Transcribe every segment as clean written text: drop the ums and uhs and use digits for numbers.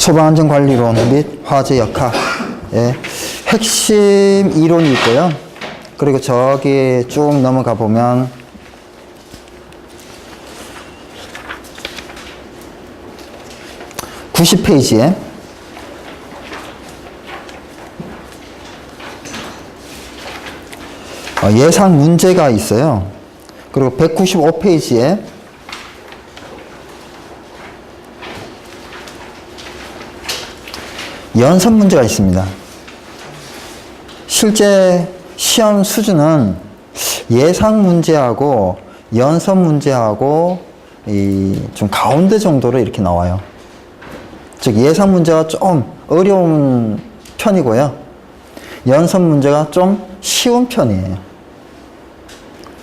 소방안전관리론 및 화재역학의 핵심 이론이 있고요. 그리고 저기 쭉 넘어가 보면 (90페이지에) 예상 문제가 있어요. 그리고 195페이지에 연습 문제가 있습니다. 실제 시험 수준은 예상 문제하고 연습 문제하고 좀 가운데 정도로 이렇게 나와요. 즉 예상 문제가 좀 어려운 편이고요. 연습 문제가 좀 쉬운 편이에요.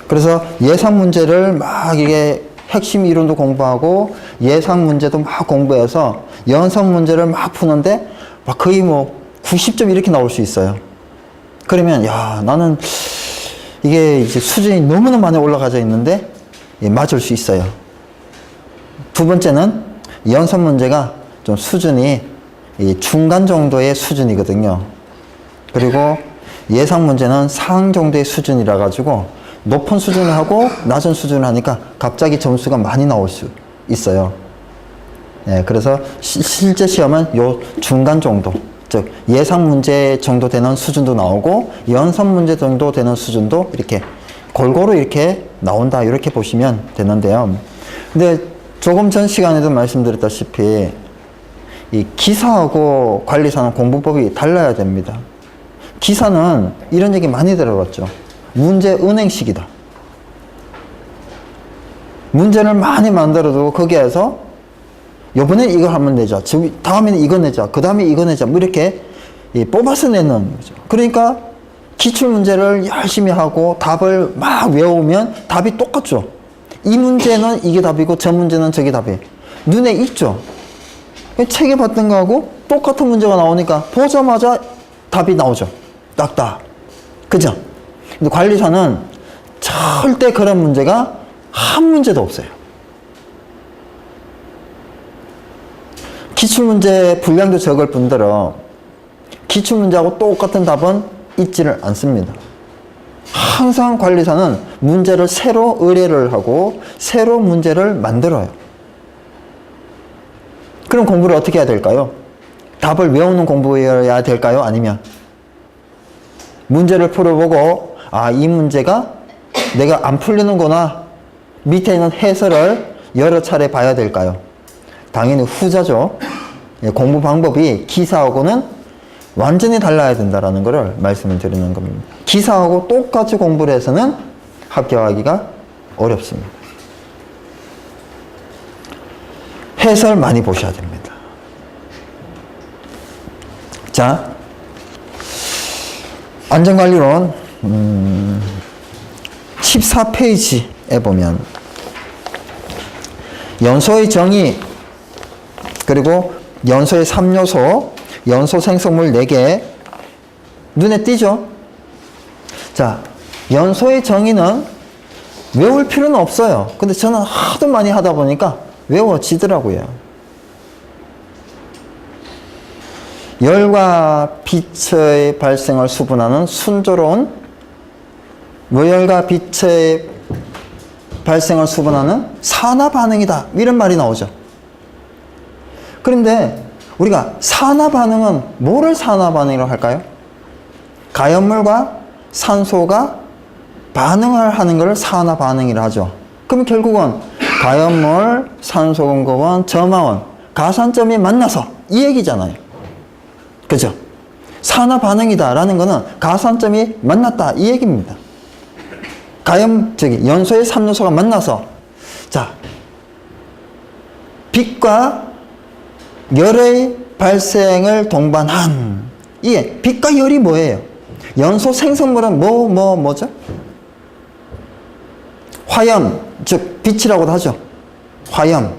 그래서 예상 문제를 막 이게 핵심 이론도 공부하고 예상 문제도 막 공부해서 연습 문제를 막 푸는데 막 거의 뭐 90점 이렇게 나올 수 있어요. 그러면 야, 나는 이게 이제 수준이 너무나 많이 올라가져 있는데 맞을 수 있어요. 두 번째는 연습 문제가 좀 수준이 중간 정도의 수준이거든요. 그리고 예상 문제는 상응 정도의 수준이라 가지고 높은 수준을 하고 낮은 수준을 하니까 갑자기 점수가 많이 나올 수 있어요. 예, 그래서 실제 시험은 요 중간 정도, 즉 예상 문제 정도 되는 수준도 나오고 연습 문제 정도 되는 수준도 이렇게 골고루 이렇게 나온다, 이렇게 보시면 되는데요. 근데 조금 전 시간에도 말씀드렸다시피 이 기사하고 관리사는 공부법이 달라야 됩니다. 기사는 이런 얘기 많이 들어봤죠. 문제 은행식이다. 문제를 많이 만들어도 거기에서 요번에 이거 하면 내자, 다음에는 이거 내자, 그 다음에 이거 내자, 뭐 이렇게 뽑아서 내는 거죠. 그러니까 기출문제를 열심히 하고 답을 막 외우면 답이 똑같죠. 이 문제는 이게 답이고 저 문제는 저게 답이에요. 눈에 있죠. 책에 봤던 거하고 똑같은 문제가 나오니까 보자마자 답이 나오죠. 딱딱. 그죠? 근데 관리사는 절대 그런 문제가 한 문제도 없어요. 기출문제 분량도 적을 뿐더러 기출문제하고 똑같은 답은 있지를 않습니다. 항상 관리사는 문제를 새로 의뢰를 하고 새로 문제를 만들어요. 그럼 공부를 어떻게 해야 될까요? 답을 외우는 공부해야 될까요? 아니면 문제를 풀어보고 이 문제가 내가 안 풀리는구나, 밑에 있는 해설을 여러 차례 봐야 될까요? 당연히 후자죠. 공부 방법이 기사하고는 완전히 달라야 된다는 것을 말씀을 드리는 겁니다. 기사하고 똑같이 공부를 해서는 합격하기가 어렵습니다. 해설 많이 보셔야 됩니다. 자, 안전관리론 14페이지에 보면 연소의 정의, 그리고 연소의 3요소, 연소 생성물 4개 눈에 띄죠? 자, 연소의 정의는 외울 필요는 없어요. 근데 저는 하도 많이 하다 보니까 외워지더라고요. 열과 빛의 발생을 수분하는 순조로운 무열과 빛의 발생을 수분하는 산화 반응이다, 이런 말이 나오죠. 그런데 우리가 산화 반응은 뭐를 산화 반응이라고 할까요? 가연물과 산소가 반응을 하는 것을 산화 반응이라 하죠. 그럼 결국은 가연물, 산소 공급원, 점화원, 가산점이 만나서 이 얘기잖아요. 그죠? 산화 반응이다 라는 거는 가산점이 만났다, 이 얘기입니다. 연소의 3요소가 만나서, 자, 빛과 열의 발생을 동반한, 이게 빛과 열이 뭐예요? 연소 생성물은 뭐죠? 화염, 즉 빛이라고도 하죠. 화염,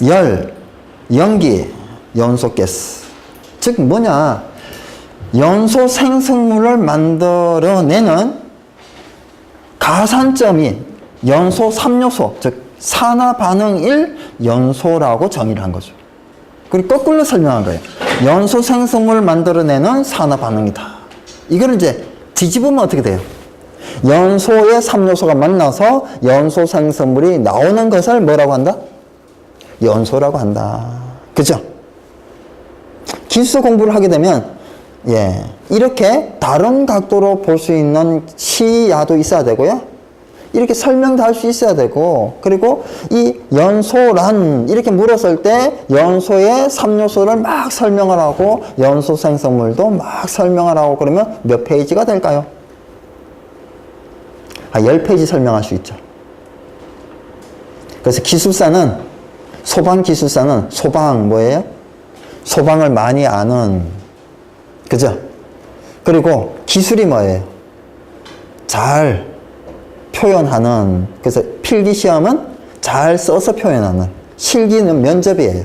열, 연기, 연소가스. 즉 뭐냐, 연소 생성물을 만들어내는 가산점이 연소 3요소, 즉 산화 반응일 연소라고 정의를 한 거죠. 그리고 거꾸로 설명한 거예요. 연소 생성물을 만들어내는 산화 반응이다. 이거는 이제 뒤집으면 어떻게 돼요? 연소의 3요소가 만나서 연소 생성물이 나오는 것을 뭐라고 한다? 연소라고 한다. 그죠? 기술서 공부를 하게 되면 이렇게 다른 각도로 볼 수 있는 시야도 있어야 되고요. 이렇게 설명도 할 수 있어야 되고, 그리고 이 연소란 이렇게 물었을 때 연소의 3요소를 막 설명을 하고 연소 생성물도 막 설명을 하고 그러면 몇 페이지가 될까요? 10페이지 설명할 수 있죠. 그래서 기술사는, 소방 기술사는 소방 뭐예요? 소방을 많이 아는, 그죠? 그리고 기술이 뭐예요? 잘 표현하는, 그래서 필기시험은 잘 써서 표현하는, 실기는 면접이에요.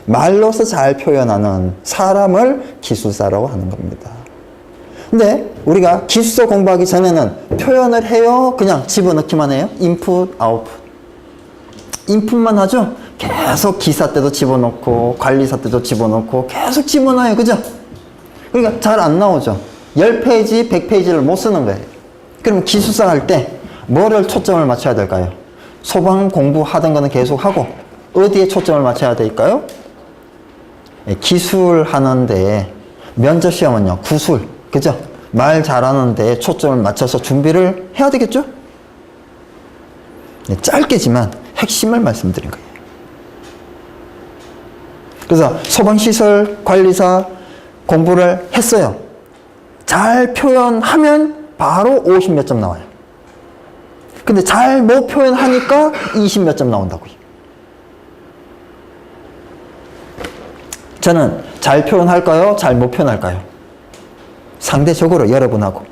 말로서 잘 표현하는 사람을 기술사라고 하는 겁니다. 근데 우리가 기술서 공부하기 전에는 표현을 해요? 그냥 집어넣기만 해요? 인풋, 아웃풋. 인풋만 하죠? 계속 기사 때도 집어넣고 관리사 때도 집어넣고 계속 집어넣어요. 그죠? 그러니까 잘 안 나오죠. 10페이지, 100페이지를 못 쓰는 거예요. 그럼 기술사 할 때 뭐를 초점을 맞춰야 될까요? 소방 공부하던 거는 계속 하고 어디에 초점을 맞춰야 될까요? 기술 하는데, 면접 시험은요 구술, 그죠? 말 잘하는데 초점을 맞춰서 준비를 해야 되겠죠? 짧게지만 핵심을 말씀드린 거예요. 그래서 소방시설 관리사 공부를 했어요. 잘 표현하면 바로 50 몇 점 나와요. 근데 잘 못 표현하니까 20 몇 점 나온다고요. 저는 잘 표현할까요? 잘 못 표현할까요? 상대적으로 여러분하고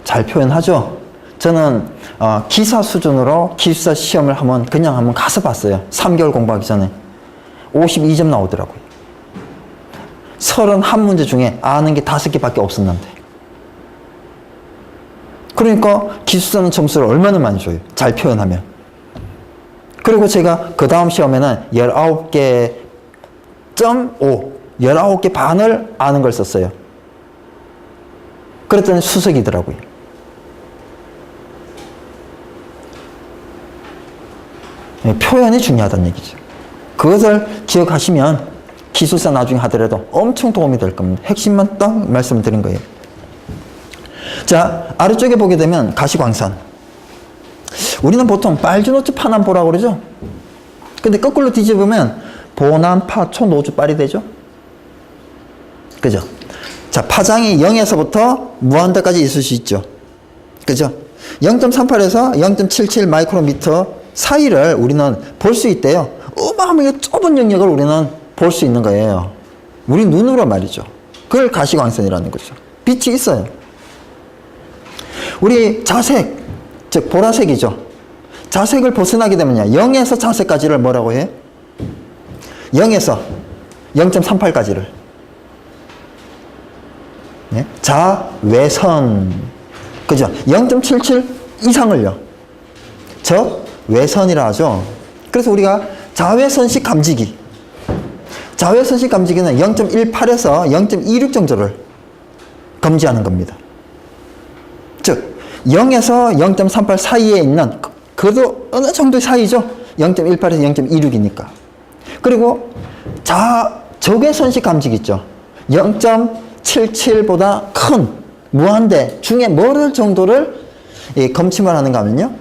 잘 표현하죠. 저는 기사 수준으로 기술사 시험을 그냥 한번 가서 봤어요. 3개월 공부하기 전에 52점 나오더라고요. 31문제 중에 아는 게 5개밖에 없었는데. 그러니까 기술사는 점수를 얼마나 많이 줘요? 잘 표현하면. 그리고 제가 그 다음 시험에는 19개 점 5, 19개 반을 아는 걸 썼어요. 그랬더니 수석이더라고요. 표현이 중요하다는 얘기죠. 그것을 기억하시면 기술사 나중에 하더라도 엄청 도움이 될 겁니다. 핵심만 딱 말씀을 드린 거예요. 자, 아래쪽에 보게 되면 가시광선. 우리는 보통 빨주노초 파남보라고 그러죠? 근데 거꾸로 뒤집으면 보남파초 노주빨이 되죠? 그죠? 자, 파장이 0에서부터 무한대까지 있을 수 있죠. 그죠? 0.38에서 0.77 마이크로미터 사이를 우리는 볼 수 있대요. 어마어마하게 좁은 영역을 우리는 볼 수 있는 거예요. 우리 눈으로 말이죠. 그걸 가시광선이라는 거죠. 빛이 있어요. 우리 자색, 즉 보라색이죠. 자색을 벗어나게 되면요, 0에서 자색까지를 뭐라고 해요? 0에서 0.38까지를 자외선, 그죠? 0.77 이상을요 저외선이라 하죠. 그래서 우리가 자외선식 감지기, 자외선식 감지기는 0.18에서 0.26 정도를 검지하는 겁니다. 즉 0에서 0.38 사이에 있는, 그래도 어느 정도 사이죠. 0.18에서 0.26이니까. 그리고 적외선식 감지기 있죠. 0.77보다 큰 무한대 중에 뭐를 정도를 검침을 하는가 하면요,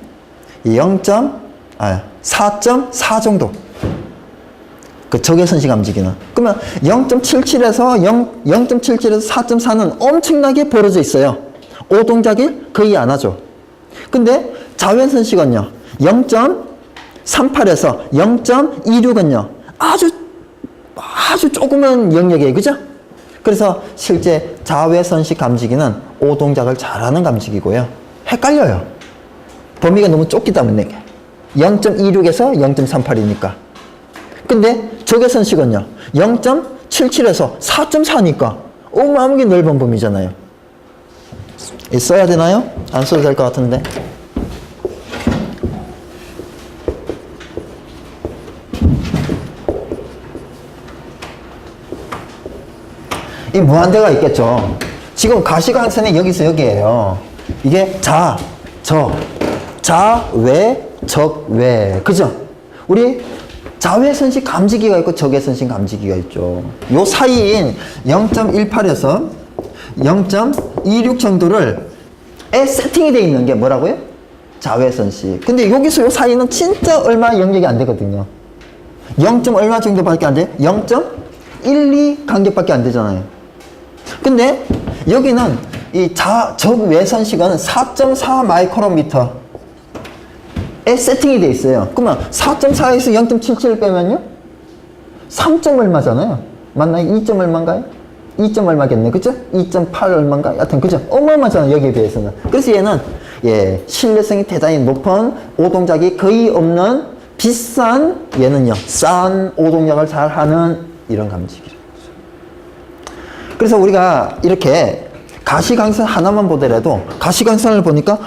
4.4 정도. 그 적외선식 감지기는. 그러면 0.77에서 4.4는 엄청나게 벌어져 있어요. 오동작일 거의 안 하죠. 근데 자외선식은요, 0.38에서 0.26은요, 아주 조그만 영역이에요. 그죠? 그래서 실제 자외선식 감지기는 오동작을 잘하는 감지기고요. 헷갈려요. 범위가 너무 좁기 때문에. 0.26에서 0.38이니까. 근데 적외선식은요, 0.77에서 4.4니까 어마어마하게 넓은 범위잖아요. 써야 되나요? 안 써도 될 것 같은데. 이 무한대가 있겠죠. 지금 가시광선이 여기서 여기에요. 이게 자, 적, 자, 외, 적, 외. 그죠? 우리 자외선식 감지기가 있고 적외선식 감지기가 있죠. 요 사이인 0.18에서 0.26 정도를 세팅이 되어 있는 게 뭐라고요? 자외선식. 근데 여기서 요 사이는 진짜 얼마 영역이 안 되거든요. 0. 얼마 정도밖에 안 돼요? 0.12 간격밖에 안 되잖아요. 근데 여기는 이 적외선식은 4.4 마이크로미터에 세팅이 되어 있어요. 그러면 4.4에서 0.77 빼면요? 3. 얼마잖아요. 맞나요? 2. 얼마인가요? 2. 얼마겠네. 그죠? 2.8 얼마인가? 여하튼, 그죠? 어마어마하잖아요. 여기에 비해서는. 그래서 얘는, 예, 신뢰성이 대단히 높은 오동작이 거의 없는 비싼, 얘는요, 싼 오동작을 잘 하는 이런 감지기죠. 그래서 우리가 이렇게 가시광선 하나만 보더라도 가시광선을 보니까,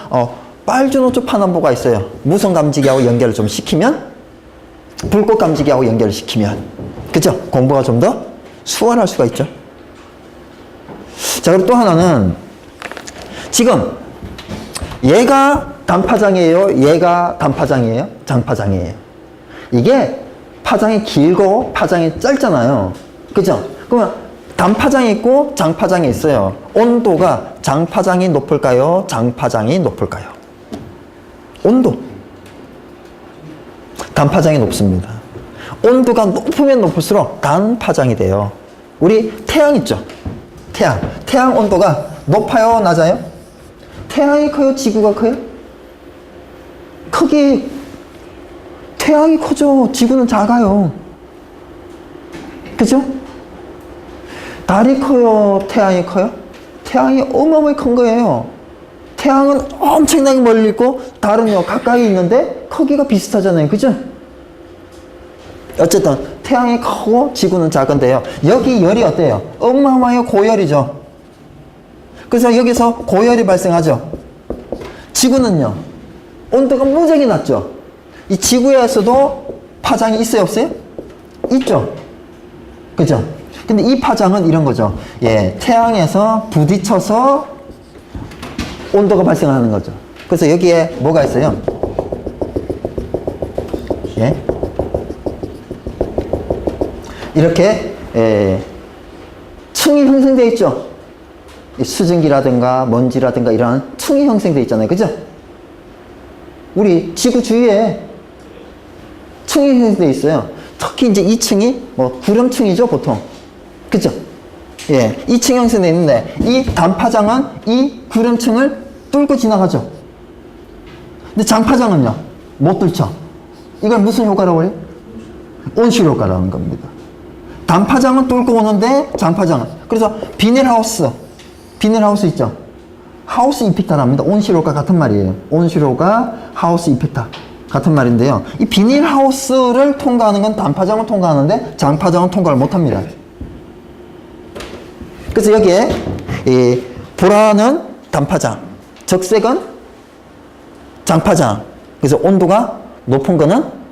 빨주노초 파남보가 있어요. 무선 감지기하고 연결을 좀 시키면, 불꽃 감지기하고 연결을 시키면, 그죠? 공부가 좀 더 수월할 수가 있죠. 자, 그리고 또 하나는 지금 얘가 단파장이에요? 얘가 단파장이에요? 장파장이에요? 이게 파장이 길고 파장이 짧잖아요. 그죠? 그러면 단파장이 있고 장파장이 있어요. 온도가 장파장이 높을까요? 장파장이 높을까요? 온도. 단파장이 높습니다. 온도가 높으면 높을수록 단파장이 돼요. 우리 태양 있죠? 태양 온도가 높아요? 낮아요? 태양이 커요? 지구가 커요? 크기, 태양이 커죠. 지구는 작아요. 그죠? 달이 커요? 태양이 커요? 태양이 어마어마하게 큰 거예요. 태양은 엄청나게 멀리 있고 달은요 가까이 있는데 크기가 비슷하잖아요. 그죠? 어쨌든 태양이 크고 지구는 작은데요. 여기 열이 어때요? 어마어마하게 고열이죠. 그래서 여기서 고열이 발생하죠. 지구는요. 온도가 무지하게 낮죠. 이 지구에서도 파장이 있어요? 없어요? 있죠. 그죠? 근데 이 파장은 이런 거죠. 예, 태양에서 부딪혀서 온도가 발생하는 거죠. 그래서 여기에 뭐가 있어요? 예? 이렇게 층이 형성되어 있죠. 수증기라든가 먼지라든가 이런 층이 형성되어 있잖아요. 그죠? 우리 지구 주위에 층이 형성되어 있어요. 특히 이제 이 층이 뭐 구름층이죠, 보통. 그죠? 예, 이 층 형성되어 있는데 이 단파장은 이 구름층을 뚫고 지나가죠. 근데 장파장은요, 못 뚫죠. 이걸 무슨 효과라고 해요? 온실 효과라는 겁니다. 단파장은 뚫고 오는데 장파장은. 그래서 비닐하우스 있죠. 하우스 이펙터랍니다. 온실효과 같은 말이에요. 온실효과, 하우스 이펙터 같은 말인데요. 이 비닐하우스를 통과하는 건 단파장을 통과하는데 장파장은 통과를 못합니다. 그래서 여기에 이 보라는 단파장, 적색은 장파장. 그래서 온도가 높은 거는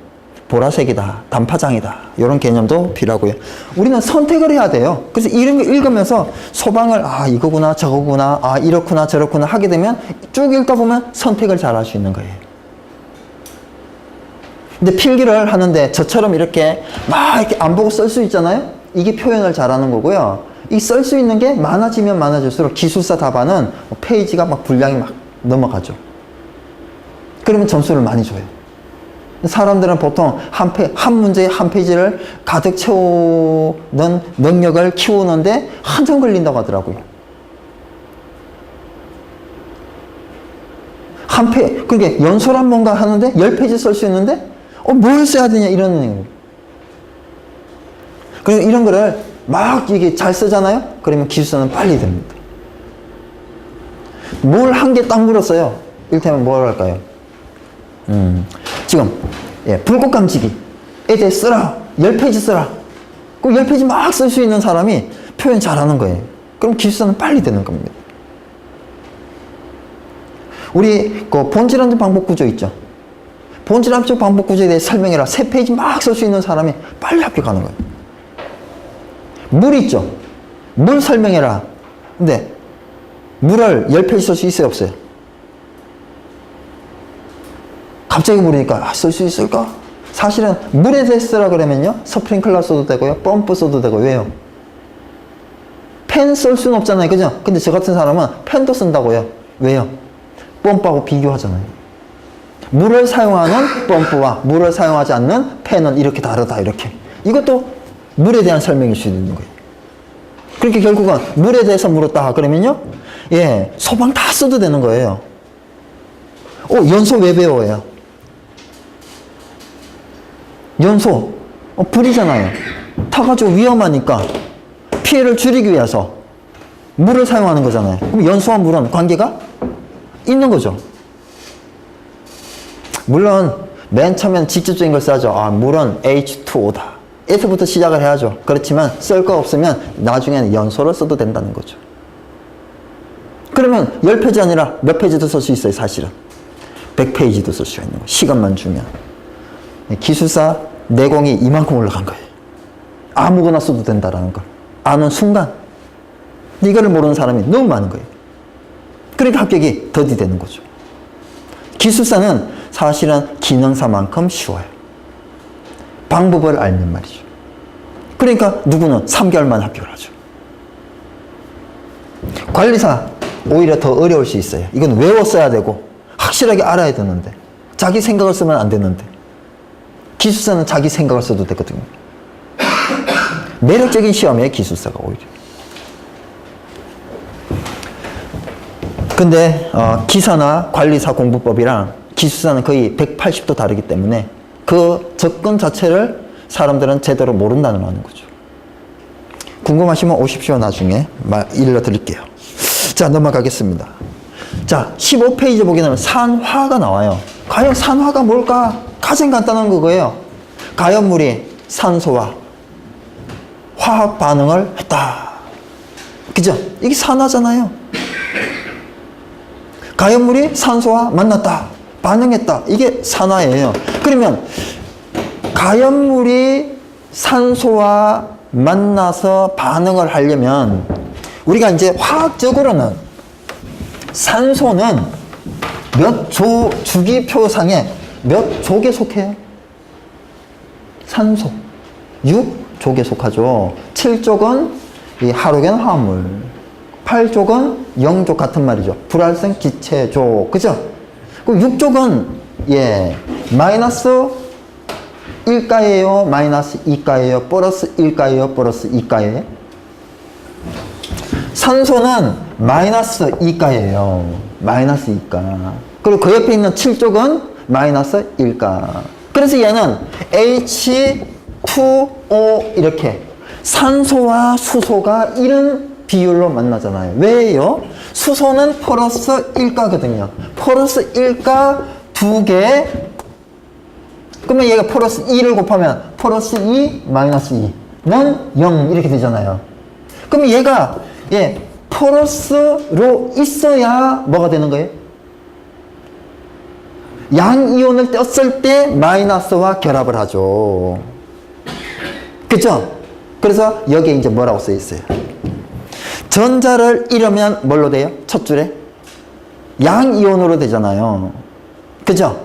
보라색이다, 단파장이다, 이런 개념도 필요하고요. 우리는 선택을 해야 돼요. 그래서 이런 거 읽으면서 소방을 이거구나 저거구나 이렇구나 저렇구나 하게 되면 쭉 읽다 보면 선택을 잘 할 수 있는 거예요. 근데 필기를 하는데 저처럼 이렇게 막 이렇게 안 보고 쓸 수 있잖아요. 이게 표현을 잘하는 거고요. 이 쓸 수 있는 게 많아지면 많아질수록 기술사 답안은 페이지가 막 분량이 막 넘어가죠. 그러면 점수를 많이 줘요. 사람들은 보통 한 문제에 한 페이지를 가득 채우는 능력을 키우는데 한참 걸린다고 하더라고요. 그러니까 연설한 뭔가 하는데 10페이지 쓸 수 있는데, 뭘 써야 되냐, 이런 거예요. 그래서 이런 거를 막 이게 잘 쓰잖아요? 그러면 기술사는 빨리 됩니다. 뭘 한 개 딱 물었어요. 이를테면 뭘 할까요? 지금 불꽃 감지기에 대해 쓰라. 10페이지 쓰라. 그 10페이지 막 쓸 수 있는 사람이 표현 잘하는 거예요. 그럼 기술사는 빨리 되는 겁니다. 우리 그 본질함수 방법 구조 있죠. 본질함수 방법 구조에 대해 설명해라. 3페이지 막 쓸 수 있는 사람이 빨리 합격하는 거예요. 물 있죠. 물 설명해라. 근데 물을 10페이지 쓸 수 있어요, 없어요? 갑자기 물으니까 쓸 수 있을까? 사실은 물에 대해서 쓰라 그러면요, 스프링클러 써도 되고요, 펌프 써도 되고. 왜요? 팬 쓸 수는 없잖아요, 그죠? 근데 저 같은 사람은 팬도 쓴다고요. 왜요? 펌프하고 비교하잖아요. 물을 사용하는 펌프와 물을 사용하지 않는 팬은 이렇게 다르다, 이렇게. 이것도 물에 대한 설명일 수 있는 거예요. 그렇게 결국은 물에 대해서 물었다 그러면요, 예, 소방 다 써도 되는 거예요. 연소 왜 배워요? 연소 불이잖아요. 타가지고 위험하니까 피해를 줄이기 위해서 물을 사용하는 거잖아요. 그럼 연소와 물은 관계가 있는 거죠. 물론 맨 처음엔 직접적인 걸 써야죠. 물은 H2O다. 에서부터 시작을 해야죠. 그렇지만 쓸 거 없으면 나중에는 연소를 써도 된다는 거죠. 그러면 10페이지 아니라 몇 페이지도 쓸 수 있어요, 사실은. 100페이지도 쓸 수 있는 거예요. 시간만 주면. 기술사 내공이 이만큼 올라간 거예요. 아무거나 써도 된다라는 걸 아는 순간 이거를 모르는 사람이 너무 많은 거예요. 그러니까 합격이 더디 되는 거죠. 기술사는 사실은 기능사만큼 쉬워요. 방법을 알면 말이죠. 그러니까 누구는 3개월만 합격을 하죠. 관리사 오히려 더 어려울 수 있어요. 이건 외웠어야 되고 확실하게 알아야 되는데 자기 생각을 쓰면 안 되는데 기술사는 자기 생각을 써도 되거든요. 매력적인 시험이에요, 기술사가 오히려. 근데 기사나 관리사 공부법이랑 기술사는 거의 180도 다르기 때문에 그 접근 자체를 사람들은 제대로 모른다는 거죠. 궁금하시면 오십시오. 나중에 일러드릴게요. 자, 넘어가겠습니다. 자, 15페이지 보게 되면 산화가 나와요. 과연 산화가 뭘까? 가장 간단한 거예요. 가연물이 산소와 화학 반응을 했다. 그죠? 이게 산화잖아요. 가연물이 산소와 만났다. 반응했다. 이게 산화예요. 그러면 가연물이 산소와 만나서 반응을 하려면 우리가 이제 화학적으로는 산소는 몇 주기표상에 몇 족에 속해요? 산소 6족에 속하죠. 7족은 이 하로겐 화합물, 8족은 영족 같은 말이죠. 불활성 기체족, 그죠? 그럼 6족은 마이너스 1가예요, 마이너스 2가예요, 플러스 1가예요, 플러스 2가예요? 산소는 마이너스 2가예요. 마이너스 2가. 그리고 그 옆에 있는 7족은 마이너스 1가. 그래서 얘는 H2O 이렇게 산소와 수소가 이런 비율로 만나잖아요. 왜요? 수소는 플러스 1가거든요. 플러스 1가 2개. 그러면 얘가 플러스 2를 곱하면 플러스 2 마이너스 2는 0 이렇게 되잖아요. 그러면 얘가 플러스로 있어야 뭐가 되는 거예요? 양이온을 떴을 때 마이너스와 결합을 하죠. 그죠? 그래서 여기에 이제 뭐라고 써 있어요? 전자를 잃으면 뭘로 돼요? 첫 줄에? 양이온으로 되잖아요. 그죠?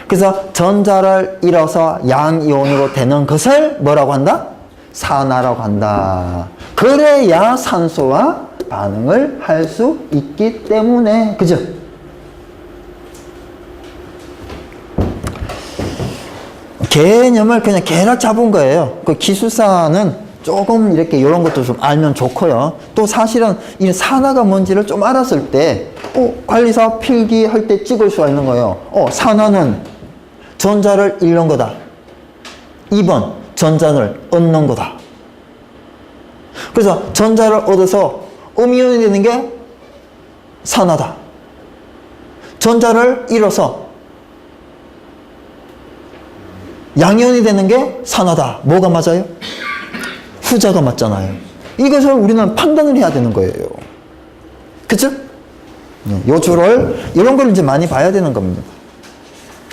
그래서 전자를 잃어서 양이온으로 되는 것을 뭐라고 한다? 산화라고 한다. 그래야 산소와 반응을 할 수 있기 때문에, 그죠? 개념을 그냥 개락 잡은 거예요. 그 기술사는 조금 이렇게 이런 것도 좀 알면 좋고요. 또 사실은 이 산화가 뭔지를 좀 알았을 때, 관리사 필기할 때 찍을 수가 있는 거예요. 산화는 전자를 잃는 거다. 2번, 전자를 얻는 거다. 그래서 전자를 얻어서 음이온이 되는 게 산화다. 전자를 잃어서 양이온이 되는 게 산화다. 뭐가 맞아요? 후자가 맞잖아요. 이것을 우리는 판단을 해야 되는 거예요. 그죠? 요 줄을, 이런 걸 이제 많이 봐야 되는 겁니다.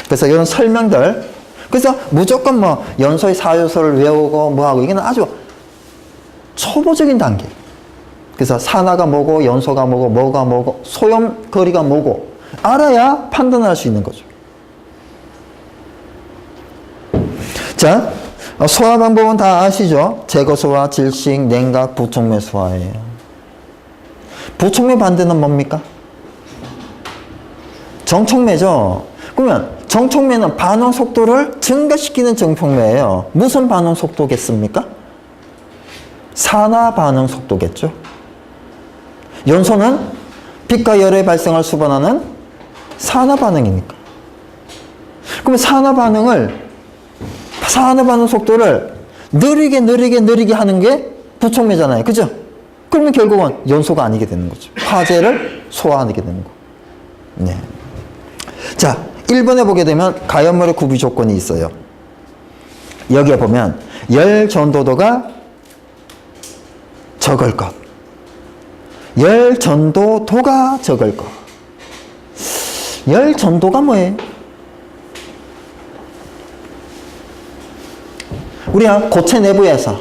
그래서 이런 설명들. 그래서 무조건 연소의 사요소를 외우고 뭐하고, 이게는 아주 초보적인 단계. 그래서 산화가 뭐고 연소가 뭐고 뭐가 뭐고 소염거리가 뭐고 알아야 판단을 할 수 있는 거죠. 자, 소화 방법은 다 아시죠? 제거소화, 질식, 냉각, 부촉매 소화예요. 부촉매 반대는 뭡니까? 정촉매죠. 그러면 정촉매는 반응 속도를 증가시키는 정촉매예요. 무슨 반응 속도겠습니까? 산화 반응 속도겠죠. 연소는 빛과 열의 발생을 수반하는 산화 반응이니까. 그러면 산화 반응 속도를 느리게 하는 게 부촉매잖아요. 그죠? 그러면 결국은 연소가 아니게 되는 거죠. 화재를 소화하게 되는 거. 네. 자, 1번에 보게 되면 가연물의 구비 조건이 있어요. 여기에 보면 열 전도도가 적을 것. 열 전도도가 적을 것. 열 전도가 뭐예요? 우리가 고체 내부에서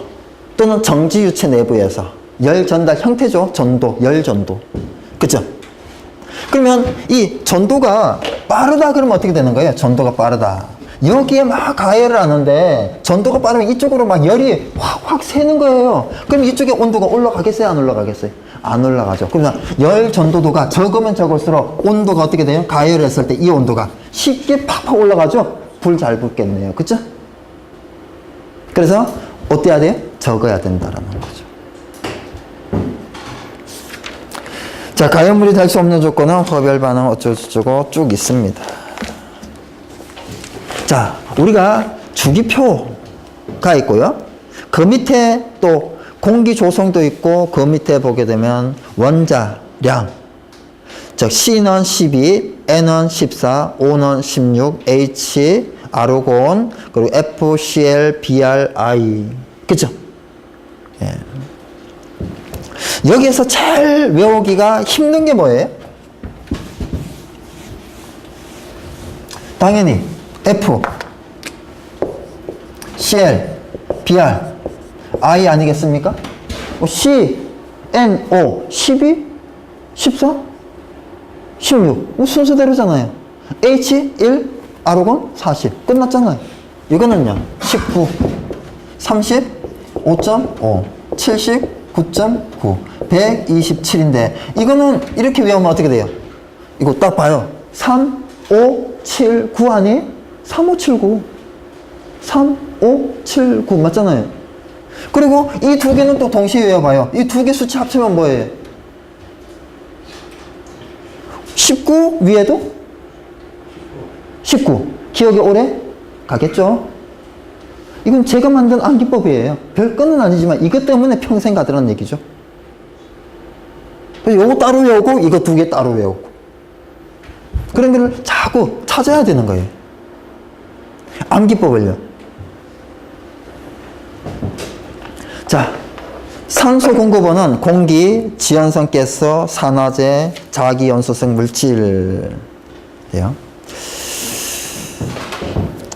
또는 정지 유체 내부에서 열 전달 형태죠. 전도, 열 전도. 그죠? 그러면 이 전도가 빠르다 그러면 어떻게 되는 거예요? 전도가 빠르다. 여기에 막 가열을 하는데 전도가 빠르면 이쪽으로 막 열이 확 새는 거예요. 그럼 이쪽에 온도가 올라가겠어요? 안 올라가겠어요? 안 올라가죠. 그러면 열 전도도가 적으면 적을수록 온도가 어떻게 돼요? 가열을 했을 때 이 온도가 쉽게 팍팍 올라가죠? 불 잘 붙겠네요. 그쵸? 그래서 어때야 돼요? 적어야 된다라는 거죠. 자, 가연물이 될 수 없는 조건은 허별 반응 어쩌고저쩌고 쭉 있습니다. 자, 우리가 주기표가 있고요. 그 밑에 또 공기 조성도 있고 그 밑에 보게 되면 원자량, 즉 C는 12, N은 14, O는 16, H, 아르곤, 그리고 FCl, BRI. 그죠? 예. 여기에서 제일 외우기가 힘든 게 뭐예요? 당연히 F, CL, BR, I 아니겠습니까? C, N, O, 12, 14, 16. 순서대로잖아요. H, 1, 아르곤, 40. 끝났잖아요. 이거는요, 19, 30, 5.5, 70, 9.9, 127인데, 이거는 이렇게 외우면 어떻게 돼요? 이거 딱 봐요. 3, 5, 7, 9 아니에요? 3, 5, 7, 9. 3, 5, 7, 9 맞잖아요. 그리고 이 두 개는 또 동시에 외워봐요. 이 두 개 수치 합치면 뭐예요? 19 위에도 19. 기억이 오래 가겠죠? 이건 제가 만든 암기법이에요. 별건은 아니지만 이것 때문에 평생 가더라는 얘기죠. 그래서 요거 따로 외우고 이거 두 개 따로 외우고 그런 거를 자꾸 찾아야 되는 거예요. 암기법을요. 자, 산소 공급원은 공기, 지연성 가스, 산화제, 자기연소성 물질이에요.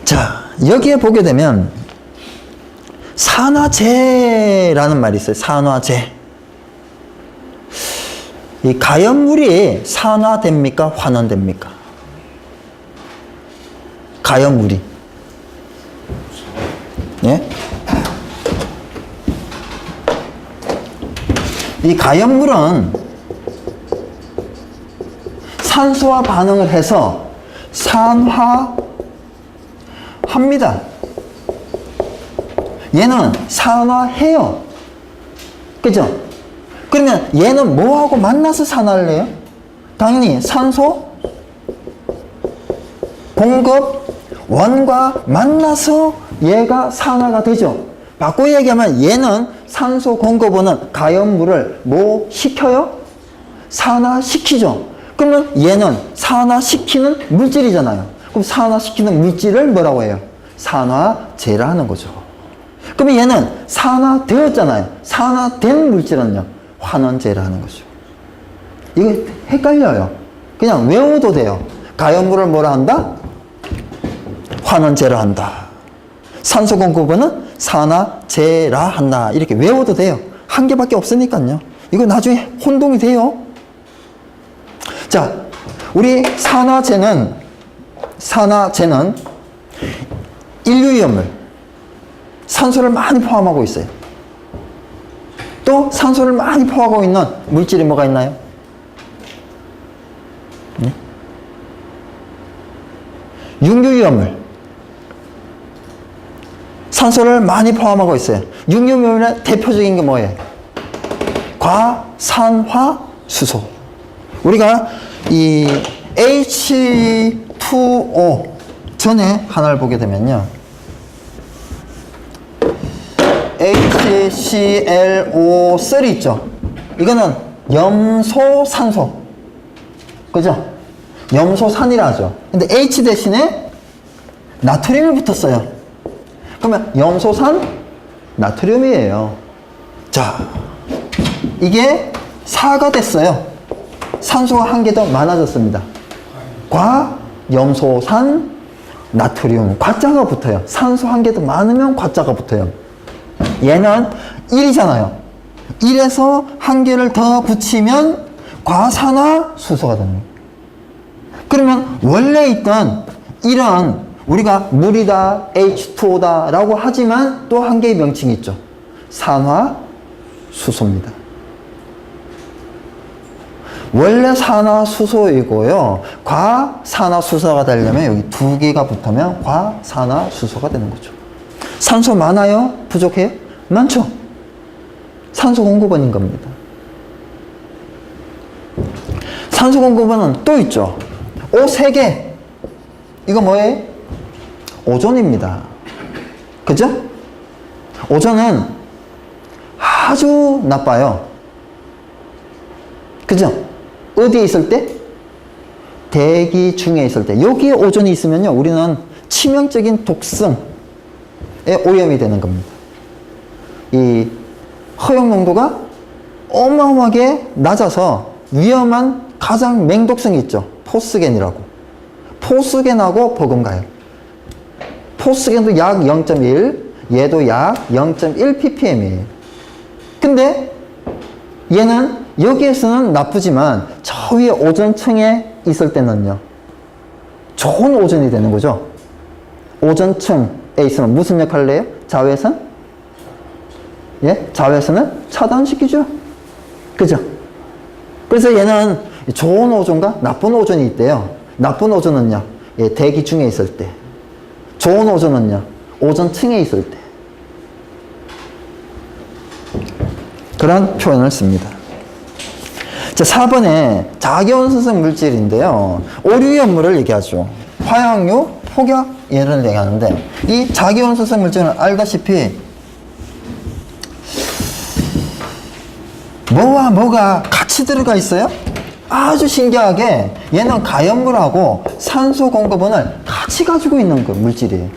자, 여기에 보게 되면 산화제라는 말이 있어요. 산화제. 이 가연물이 산화됩니까? 환원됩니까? 가연물이. 예? 이 가연물은 산소와 반응을 해서 산화합니다. 얘는 산화해요. 그죠? 그러면 얘는 뭐하고 만나서 산화를 해요? 당연히 산소 공급원과 만나서 얘가 산화가 되죠. 바꿔 얘기하면 얘는 산소 공급원은 가연물을 뭐 시켜요? 산화시키죠. 그러면 얘는 산화시키는 물질이잖아요. 그럼 산화시키는 물질을 뭐라고 해요? 산화제라 하는 거죠. 그러면 얘는 산화되었잖아요. 산화된 물질은요, 환원제라 하는 거죠. 이거 헷갈려요. 그냥 외워도 돼요. 가연물을 뭐라 한다? 환원제라 한다. 산소 공급원은 산화제라 한다. 이렇게 외워도 돼요. 한 개밖에 없으니까요. 이거 나중에 혼동이 돼요. 자, 우리 산화제는 인류위험물, 산소를 많이 포함하고 있어요. 또 산소를 많이 포함하고 있는 물질이 뭐가 있나요? 네? 육류위험물, 산소를 많이 포함하고 있어요. 육류위험물의 대표적인 게 뭐예요? 과산화수소. 우리가 이 H2O 전에 하나를 보게 되면요, HClO3 있죠. 이거는 염소산소, 그죠? 염소산이라 하죠. 근데 H 대신에 나트륨이 붙었어요. 그러면 염소산 나트륨이에요. 자, 이게 4가 됐어요. 산소가 한 개 더 많아졌습니다. 과염소산 나트륨, 과자가 붙어요. 산소 한 개 더 많으면 과자가 붙어요. 얘는 1이잖아요. 1에서 한 개를 더 붙이면 과산화수소가 됩니다. 그러면 원래 있던 1은 우리가 물이다, H2O다 라고 하지만 또 한 개의 명칭이 있죠. 산화수소입니다. 원래 산화수소이고요. 과산화수소가 되려면 여기 2개가 붙으면 과산화수소가 되는 거죠. 산소 많아요? 부족해요? 많죠? 산소 공급원인 겁니다. 산소 공급원은 또 있죠. O 3개. 이거 뭐예요? 오존입니다. 그죠? 오존은 아주 나빠요. 그죠? 어디에 있을 때? 대기 중에 있을 때. 여기에 오존이 있으면요, 우리는 치명적인 독성에 오염이 되는 겁니다. 이 허용 농도가 어마어마하게 낮아서 위험한 가장 맹독성이 있죠. 포스겐이라고. 포스겐하고 버금가요. 포스겐도 약 0.1, 얘도 약 0.1 ppm이에요. 근데 얘는 여기에서는 나쁘지만 저 위에 오존층에 있을 때는요, 좋은 오존이 되는 거죠. 오존층에 있으면 무슨 역할을 해요? 자외선? 예? 자외선을 차단시키죠. 그죠? 그래서 얘는 좋은 오존과 나쁜 오존이 있대요. 나쁜 오존은요, 예, 대기 중에 있을 때. 좋은 오존은요, 오존층에 있을 때. 그런 표현을 씁니다. 자, 4번에 자기온수성 물질인데요, 오류연물을 얘기하죠. 화학류, 폭약, 얘를 얘기하는데, 이 자기온수성 물질은 알다시피 뭐와 뭐가 같이 들어가 있어요? 아주 신기하게 얘는 가연물하고 산소 공급원을 같이 가지고 있는 그 물질이에요.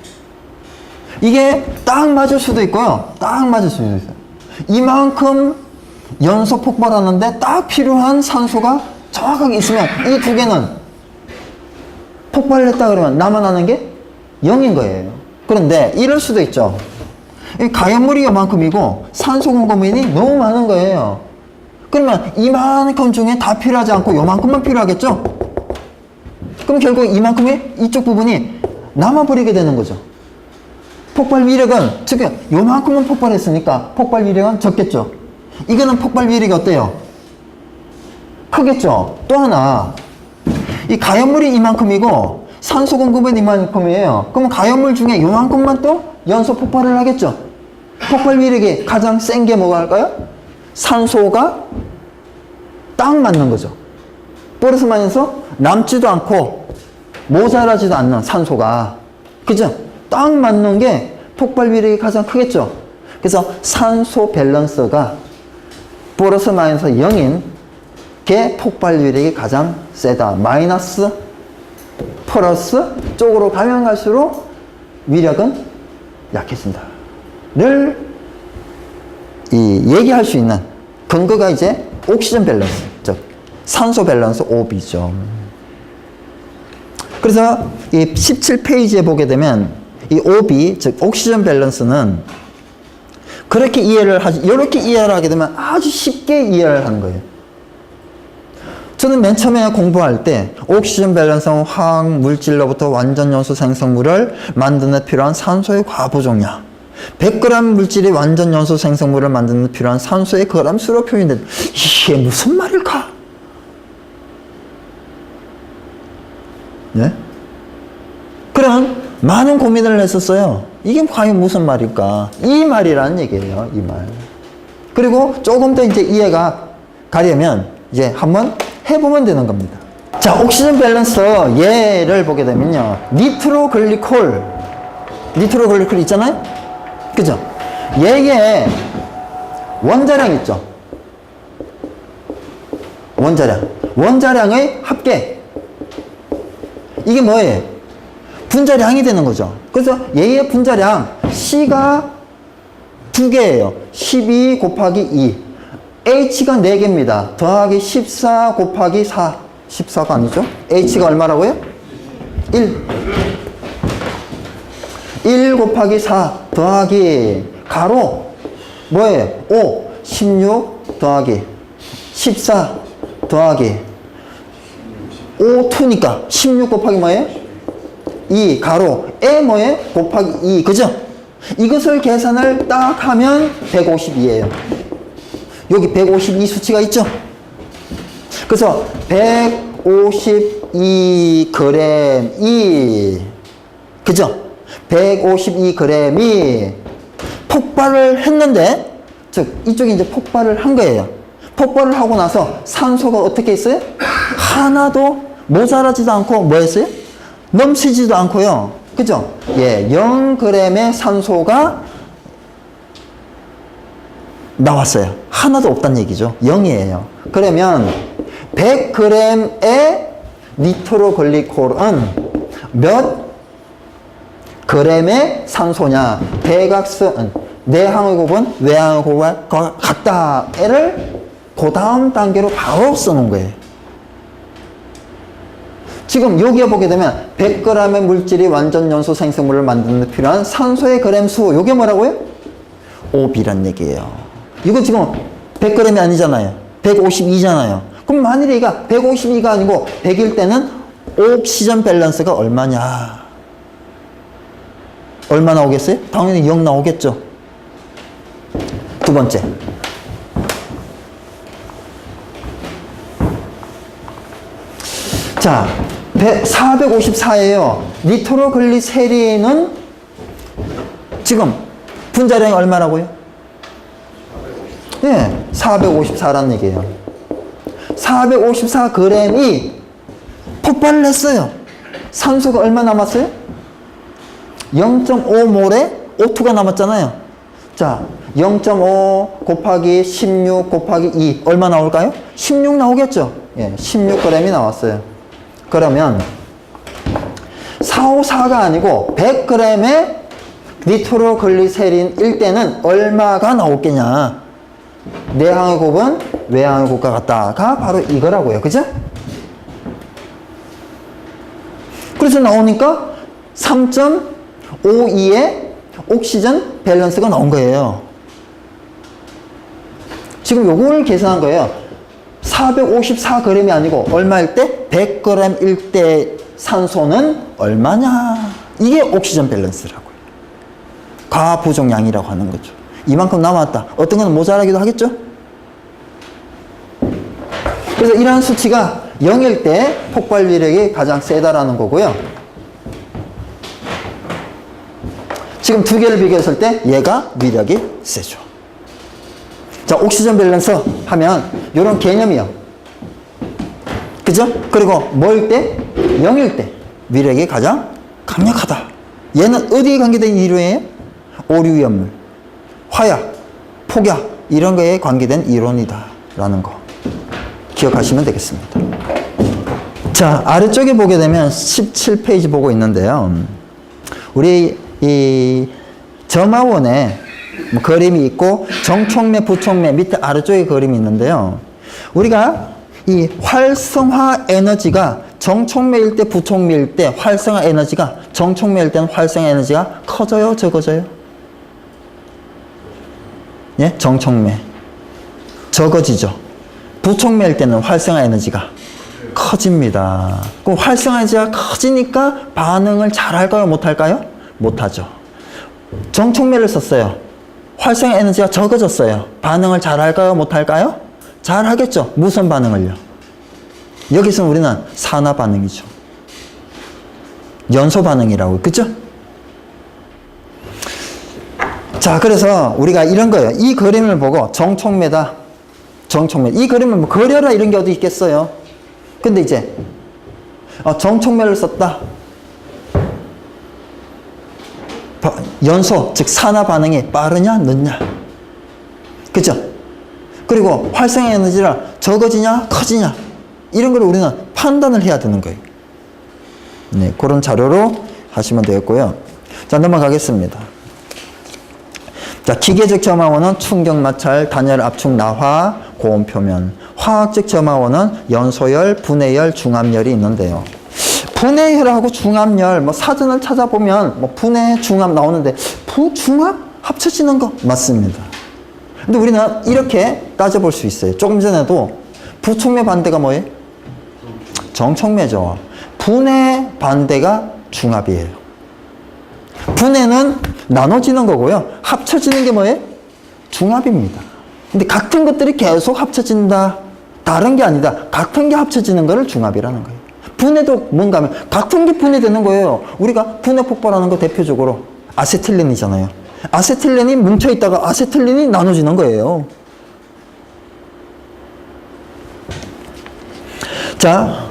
이게 딱 맞을 수도 있고요, 딱 맞을 수도 있어요. 이만큼 연속 폭발하는데 딱 필요한 산소가 정확하게 있으면 이 두 개는 폭발을 했다 그러면 남아나는 게 0인 거예요. 그런데 이럴 수도 있죠. 이 가연물이 이만큼이고 산소 공급원이 너무 많은 거예요. 그러면 이만큼 중에 다 필요하지 않고 요만큼만 필요하겠죠? 그럼 결국 이만큼의 이쪽 부분이 남아버리게 되는 거죠. 폭발 위력은, 즉 요만큼은 폭발했으니까 폭발 위력은 적겠죠. 이거는 폭발 위력이 어때요? 크겠죠. 또 하나, 이 가연물이 이만큼이고 산소 공급은 이만큼이에요. 그러면 가연물 중에 요만큼만 또 연소 폭발을 하겠죠. 폭발 위력이 가장 센 게 뭐가 할까요? 산소가 딱 맞는 거죠. 플러스 마이너스 남지도 않고 모자라지도 않는 산소가, 그죠? 딱 맞는 게 폭발 위력이 가장 크겠죠. 그래서 산소 밸런스가 플러스 마이너스 0인 게 폭발 위력이 가장 세다. 마이너스 플러스 쪽으로 가면 갈수록 위력은 약해진다 를 얘기할 수 있는 근거가 이제 옥시전 밸런스, 즉 산소 밸런스 OB죠. 그래서 이 17페이지에 보게 되면 이 OB, 즉 옥시전 밸런스는 그렇게 이해를 하지, 이렇게 이해를 하게 되면 아주 쉽게 이해를 하는 거예요. 저는 맨 처음에 공부할 때 옥시전 밸런스는 화학 물질로부터 완전 연소 생성물을 만드는 데 필요한 산소의 과부종량, 100g 물질이 완전 연소 생성물을 만드는 데 필요한 산소의 그람 수로 표현된다. 이게 무슨 말일까? 네? 그런 많은 고민을 했었어요. 이게 과연 무슨 말일까? 이 말이라는 얘기예요, 이 말. 그리고 조금 더 이제 이해가 가려면 이제 한번 해보면 되는 겁니다. 자, 옥시전 밸런스 얘를 보게 되면요. 니트로글리콜 있잖아요? 그죠? 얘의 원자량 있죠? 원자량의 합계. 이게 뭐예요? 분자량이 되는 거죠. 그래서 얘의 분자량 C가 2개예요. 12 곱하기 2. H가 4개입니다. 더하기 14 곱하기 4. 14가 아니죠? H가 얼마라고요? 1. 1 곱하기 4 더하기 가로 뭐예요? 5. 16 더하기 14 더하기 5, 2니까 16 곱하기 뭐예요? 2 가로 에 뭐예요? 곱하기 2. 그죠? 이것을 계산을 딱 하면 152예요. 여기 152 수치가 있죠? 그래서 152g이 그죠? 152g이 폭발을 했는데 즉 이쪽이 이제 폭발을 한 거예요. 폭발을 하고 나서 산소가 어떻게 했어요? 하나도 모자라지도 않고 뭐 했어요? 넘치지도 않고요. 그죠? 예, 0g의 산소가 나왔어요. 하나도 없다는 얘기죠. 0이에요. 그러면 100g의 니트로글리콜은 몇 g의 산소냐? 대각선 내항의 곱은 외항의 곱과 같다를 그 다음 단계로 바로 써놓은 거예요. 지금 여기에 보게 되면 100g의 물질이 완전 연소 생성물을 만드는 데 필요한 산소의 그램 수, 이게 뭐라고요? 5B란 얘기예요. 이거 지금 100g이 아니잖아요. 152잖아요. 그럼 만일에 얘가 152가 아니고 100일 때는 옥시전 밸런스가 얼마냐? 얼마 나오겠어요? 당연히 0 나오겠죠. 두 번째. 자, 454예요. 니트로글리세린은 지금 분자량이 얼마라고요? 예, 454라는 얘기예요. 454g이 폭발을 했어요. 산소가 얼마 남았어요? 0.5몰의 O2가 남았잖아요. 자, 0.5 곱하기 16 곱하기 2 얼마 나올까요? 16 나오겠죠? 예, 16g이 나왔어요. 그러면 454가 아니고 100g의 니트로글리세린일 때는 얼마가 나오겠냐? 내항의 곱은 외항의 곱과 같다가 바로 이거라고요. 그죠? 그래서 나오니까 3.52의 옥시전 밸런스가 나온 거예요. 지금 요걸 계산한 거예요. 454g이 아니고 얼마일 때? 100g일 때 산소는 얼마냐? 이게 옥시전 밸런스라고요. 과부종량이라고 하는 거죠. 이만큼 남았다. 어떤 건 모자라기도 하겠죠? 그래서 이러한 수치가 0일 때 폭발 위력이 가장 세다라는 거고요. 지금 두 개를 비교했을 때 얘가 위력이 세죠. 자, 옥시전 밸런스 하면 이런 개념이요. 그죠? 그리고 뭐일 때? 0일 때 위력이 가장 강력하다. 얘는 어디에 관계된 이론이에요? 오류위험물, 화약, 폭약 이런 거에 관계된 이론이다 라는 거 기억하시면 되겠습니다. 자, 아래쪽에 보게 되면 17페이지 보고 있는데요. 우리 이 점화원에 뭐 그림이 있고 정촉매, 부촉매 밑에 아래쪽에 그림이 있는데요. 우리가 이 활성화 에너지가 정촉매일 때 부촉매일 때 활성화 에너지가 정촉매일 때는 활성화 에너지가 커져요, 적어져요? 예? 정촉매. 적어지죠. 부촉매일 때는 활성화 에너지가 커집니다. 그럼 활성화 에너지가 커지니까 반응을 잘 할까요? 못 할까요? 못 하죠. 정촉매를 썼어요. 활성화 에너지가 적어졌어요. 반응을 잘 할까요? 못 할까요? 잘 하겠죠. 무슨 반응을요? 여기서 우리는 산화 반응이죠. 연소 반응이라고. 그죠? 자, 그래서 우리가 이런 거예요. 이 그림을 보고 정촉매다. 정촉매. 이 그림을 뭐 그려라 이런 게 어디 있겠어요? 근데 이제 정촉매를 썼다. 연소, 즉 산화 반응이 빠르냐 늦냐. 그죠? 그리고 활성화 에너지가 적어지냐 커지냐. 이런 걸 우리는 판단을 해야 되는 거예요. 네, 그런 자료로 하시면 되겠고요. 자, 넘어가겠습니다. 자, 기계적 점화원은 충격 마찰, 단열 압축 나화, 고온 표면. 화학적 점화원은 연소열, 분해열, 중압열이 있는데요. 분해열하고 중압열, 뭐 사전을 찾아보면 뭐 분해, 중압 나오는데 중압 합쳐지는 거 맞습니다. 근데 우리는 이렇게 따져볼 수 있어요. 조금 전에도 부촉매 반대가 뭐예요? 정촉매죠. 분해 반대가 중압이에요. 분해는 나눠지는 거고요. 합쳐지는 게 뭐예요? 중압입니다. 근데 같은 것들이 계속 합쳐진다. 다른 게 아니다. 같은 게 합쳐지는 거를 중압이라는 거예요. 분해도 뭔가 하면 같은 게 분해되는 거예요. 우리가 분해 폭발하는 거 대표적으로 아세틸렌이잖아요. 아세틸렌이 뭉쳐있다가 아세틸렌이 나눠지는 거예요. 자,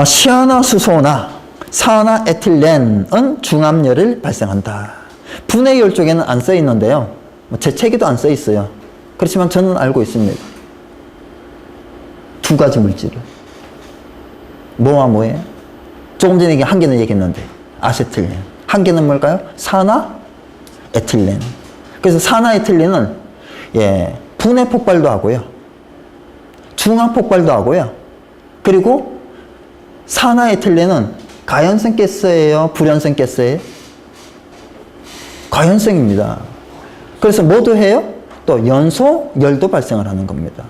시아나수소나 산화에틸렌은 중압열을 발생한다. 분해열 쪽에는 안 써 있는데요. 제 책에도 안 써 있어요. 그렇지만 저는 알고 있습니다. 두 가지 물질을. 뭐와 뭐예요? 조금 전에 한 개는 얘기했는데 아세틸렌. 한 개는 뭘까요? 산화에틸렌. 그래서 산화에틸렌은 분해 폭발도 하고요. 중압 폭발도 하고요. 그리고 산화에틸렌은 가연성 가스예요? 불연성 가스예요? 가연성입니다. 그래서 뭐도 해요? 또 연소열도 발생을 하는 겁니다.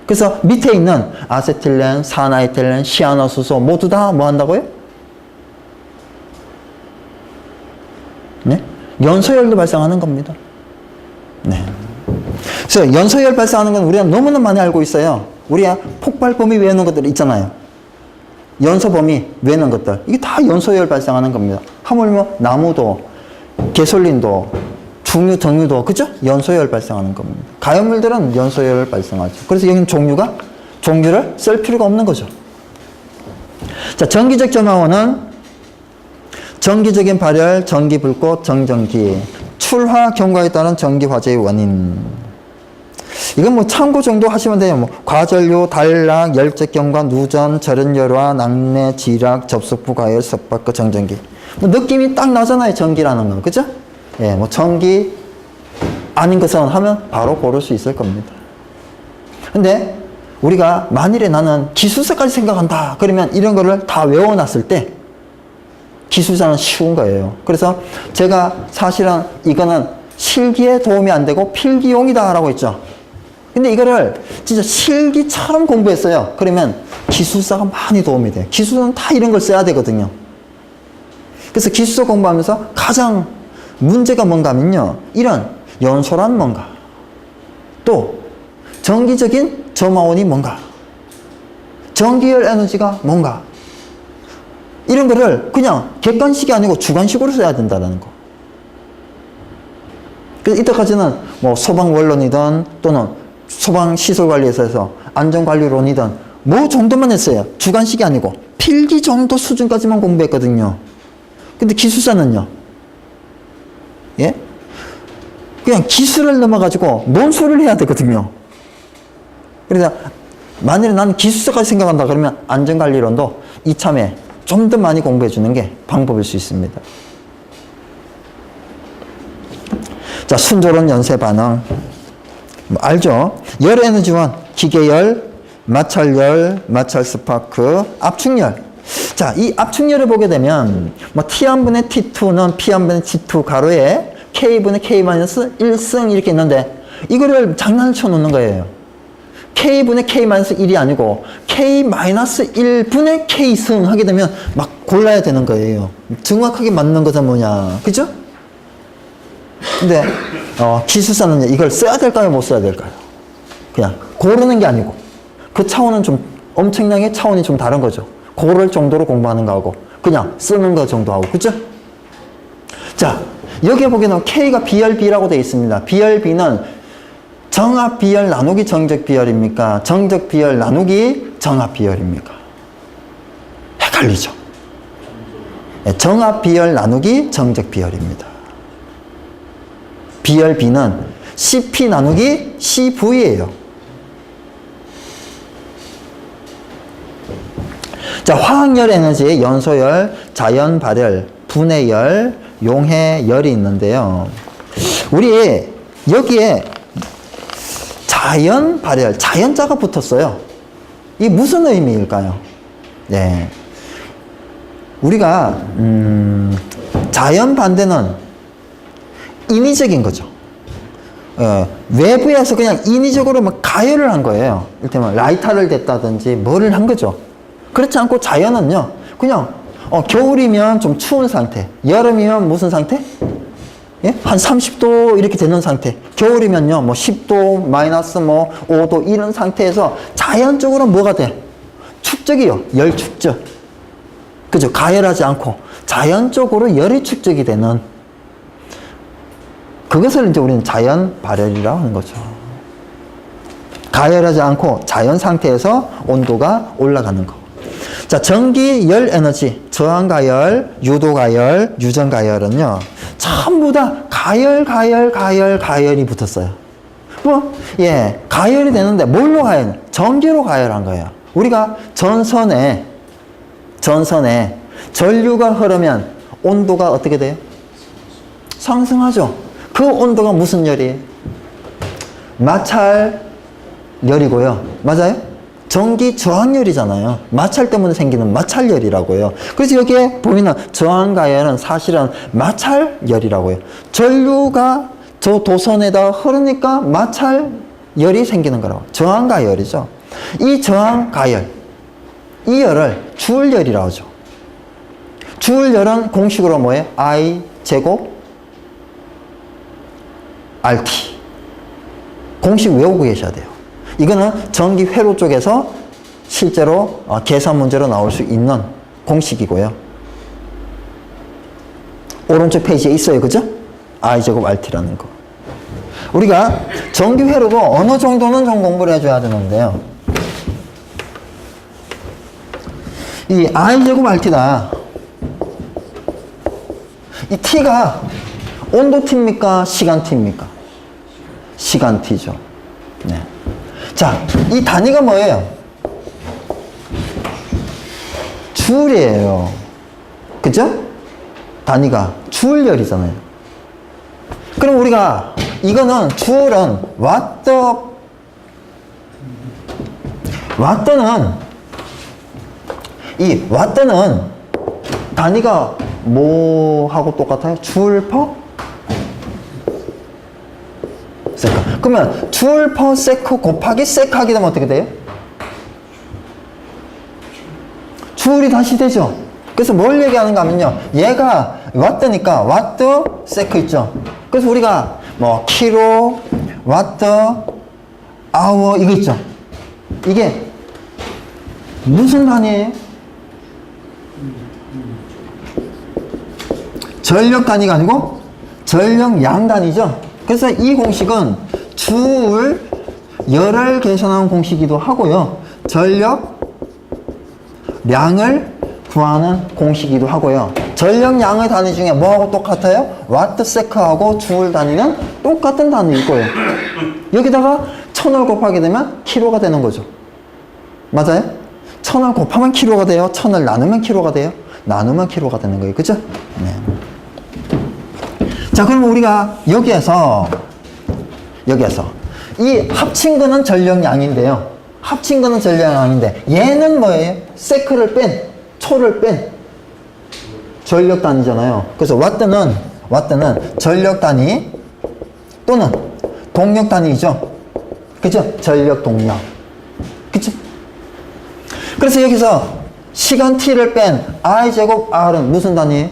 그래서 밑에 있는 아세틸렌, 산화에틸렌, 시아노수소 모두 다 뭐 한다고요? 네? 연소열도 발생하는 겁니다. 네. 그래서 연소열 발생하는 건 우리가 너무나 많이 알고 있어요. 우리가 폭발 범위 외우는 것들 있잖아요. 연소 범위 외우는 것들. 이게 다 연소열 발생하는 겁니다. 하물며 나무도, 개솔린도, 중유, 등유도, 그죠? 연소열 발생하는 겁니다. 가연물들은 연소열을 발생하죠. 그래서 여기는 종류를 쓸 필요가 없는 거죠. 자, 전기적 점화원은 전기적인 발열, 전기 불꽃, 정전기, 출화 경과에 따른 전기 화재의 원인. 이건 뭐 참고 정도 하시면 돼요. 뭐 과전류, 단락, 열적 경과, 누전, 절연열화, 낙내, 지락, 접속부 가열, 석박과 정전기. 뭐 느낌이 딱 나잖아요. 전기라는 건. 그죠? 예, 뭐 전기 아닌 것은 하면 바로 고를 수 있을 겁니다. 근데 우리가 만일에 나는 기술사까지 생각한다. 그러면 이런 거를 다 외워놨을 때 기술사는 쉬운 거예요. 그래서 제가 사실은 이거는 실기에 도움이 안 되고 필기용이다 라고 했죠. 근데 이거를 진짜 실기처럼 공부했어요. 그러면 기술사가 많이 도움이 돼요. 기술사는 다 이런 걸 써야 되거든요. 그래서 기술사 공부하면서 가장 문제가 뭔가 하면요. 이런 연소란 뭔가, 또 전기적인 점화원이 뭔가, 전기열 에너지가 뭔가, 이런 거를 그냥 객관식이 아니고 주관식으로 써야 된다는 거. 그래서 이때까지는 뭐 소방원론이든 또는 소방시설관리에서 안전관리론이든 뭐 정도만 했어요. 주관식이 아니고 필기 정도 수준까지만 공부했거든요. 근데 기술사는요. 예? 그냥 기술을 넘어가지고 논술을 해야 되거든요. 그래서 만일에 나는 기술사까지 생각한다 그러면 안전관리론도 이참에 좀 더 많이 공부해 주는 게 방법일 수 있습니다. 자, 순조로운 연쇄 반응. 뭐 알죠? 열 에너지원, 기계열, 마찰열, 마찰 스파크, 압축열. 자, 이 압축열을 보게 되면 뭐 T1분의 T2는 P1분의 T2 가로에 K분의 K-1승 이렇게 있는데 이거를 장난을 쳐놓는 거예요. K분의 K-1이 아니고 K-1분의 K승 하게 되면 막 골라야 되는 거예요. 정확하게 맞는 것은 뭐냐. 그죠? 근데 기술사는 이걸 써야 될까요? 못 써야 될까요? 그냥 고르는 게 아니고 그 차원은 좀 엄청나게 차원이 좀 다른 거죠. 고를 정도로 공부하는 거하고 그냥 쓰는 거 정도 하고. 그죠? 자, 여기에 보기에는 K가 비열-B라고 되어 있습니다. 비열-B는 정합 비열 나누기 정적 비열입니까? 정적 비열 나누기 정합 비열입니까? 헷갈리죠? 정합 비열 나누기 정적 비열입니다. 비열 B는 CP 나누기 CV예요. 자, 화학열 에너지의 연소열, 자연 발열, 분해열, 용해열이 있는데요. 우리 여기에 자연 발열, 자연자가 붙었어요. 이게 무슨 의미일까요? 네. 우리가 자연 반대는 인위적인 거죠. 외부에서 그냥 인위적으로 막 가열을 한 거예요. 이를테면 라이터를 댔다든지 뭐를 한 거죠. 그렇지 않고 자연은요, 그냥 겨울이면 좀 추운 상태, 여름이면 무슨 상태? 예? 한 30도 이렇게 되는 상태. 겨울이면요, 뭐 10도, 마이너스 뭐 5도 이런 상태에서 자연적으로 뭐가 돼? 축적이요. 열 축적. 그죠? 가열하지 않고 자연적으로 열이 축적이 되는 그것을 이제 우리는 자연 발열이라고 하는 거죠. 가열하지 않고 자연 상태에서 온도가 올라가는 거. 자, 전기, 열, 에너지, 저항가열, 유도가열, 유전가열은요, 전부 다 가열이 붙었어요. 뭐, 예, 가열이 되는데 뭘로 가열? 전기로 가열한 거예요. 우리가 전선에 전류가 흐르면 온도가 어떻게 돼요? 상승하죠. 그 온도가 무슨 열이에요? 마찰열이고요. 맞아요? 전기 저항열이잖아요. 마찰 때문에 생기는 마찰열이라고요. 그래서 여기에 보이는 저항가열은 사실은 마찰열이라고 해요. 전류가 저 도선에다 흐르니까 마찰열이 생기는 거라고. 저항가열이죠. 이 저항가열, 이 열을 주울열이라고 하죠. 주울열은 공식으로 뭐예요? I 제곱 RT. 공식 외우고 계셔야 돼요. 이거는 전기 회로 쪽에서 실제로 계산 문제로 나올 수 있는 공식이고요. 오른쪽 페이지에 있어요. 그죠? I제곱 RT라는 거. 우리가 전기 회로도 어느 정도는 좀 공부를 해줘야 되는데요. 이 I제곱 RT다. 이 T가 온도 T입니까? 시간 T입니까? 시간 T죠. 네. 자, 이 단위가 뭐예요? 줄이에요. 그죠? 단위가 줄열이잖아요. 그럼 우리가 이거는 줄은 왓트는 단위가 뭐하고 똑같아요? 줄 퍼? 세크. 그러면 줄 퍼 세크 곱하기 세크 하게 되면 어떻게 돼요? 줄이 다시 되죠. 그래서 뭘 얘기하는가 하면요, 얘가 왓트니까 와트 세크 있죠. 그래서 우리가 뭐 킬로, 와트, 아워 이거 있죠. 이게 무슨 단위예요? 전력 단위가 아니고 전력량 단위죠. 그래서 이 공식은 줄 열을 계산하는 공식이기도 하고요. 전력량을 구하는 공식이기도 하고요. 전력량의 단위 중에 뭐하고 똑같아요? 와트 세크하고 줄 단위는 똑같은 단위일 거예요. 여기다가 1000을 곱하게 되면 킬로가 되는 거죠. 맞아요? 1000을 곱하면 킬로가 돼요. 1000을 나누면 킬로가 돼요. 나누면 킬로가 되는 거예요. 그죠? 네. 자, 그럼 우리가 여기에서 이 합친 거는 전력량인데요. 합친 거는 전력량인데 얘는 뭐예요? 세크를 뺀 초를 뺀 전력 단위잖아요. 그래서 와트는 전력 단위 또는 동력 단위이죠. 그죠? 전력 동력. 그죠? 그래서 여기서 시간 t를 뺀 i제곱 r은 무슨 단위?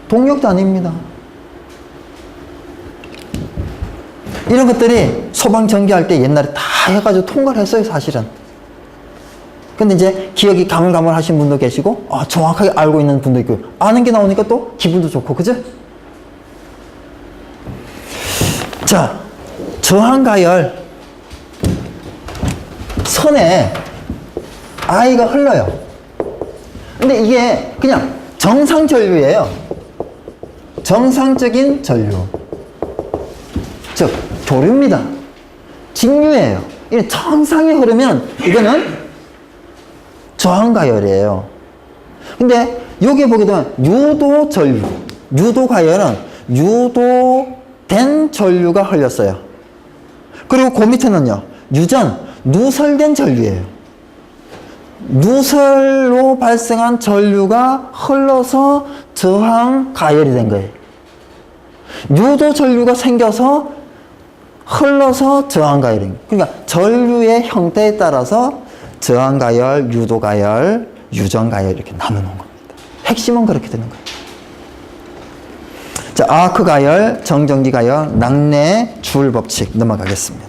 동력 단위입니다. 이런 것들이 소방 전기할 때 옛날에 다 해가지고 통과를 했어요, 사실은. 근데 이제 기억이 가물가물하신 분도 계시고, 정확하게 알고 있는 분도 있고, 아는 게 나오니까 또 기분도 좋고, 그죠? 자, 저항가열 선에 I가 흘러요. 근데 이게 그냥 정상 전류예요. 정상적인 전류. 즉, 교류입니다. 직류예요. 이게 정상에 흐르면 이거는 저항가열이에요. 근데 여기 보게 되면 유도 전류, 유도 가열은 유도된 전류가 흘렸어요. 그리고 그 밑에는요, 유전, 누설된 전류예요. 누설로 발생한 전류가 흘러서 저항 가열이 된 거예요. 유도 전류가 생겨서 흘러서 저항 가열이 된 거예요. 그러니까 전류의 형태에 따라서 저항 가열, 유도 가열, 유전 가열 이렇게 나누는 겁니다. 핵심은 그렇게 되는 거예요. 자, 아크 가열, 정전기 가열, 낙내 줄 법칙 넘어가겠습니다.